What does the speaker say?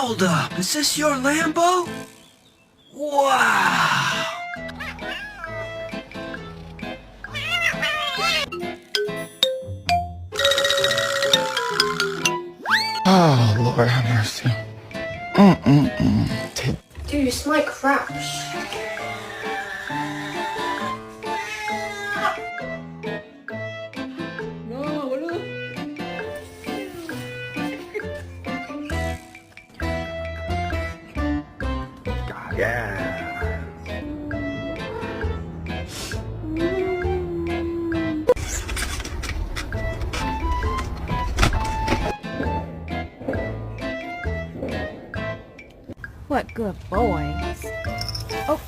Hold up, is this your Lambo? Wow! Oh, Lord have mercy. Dude, you smell like craps. Yeah. What good boys. Oh.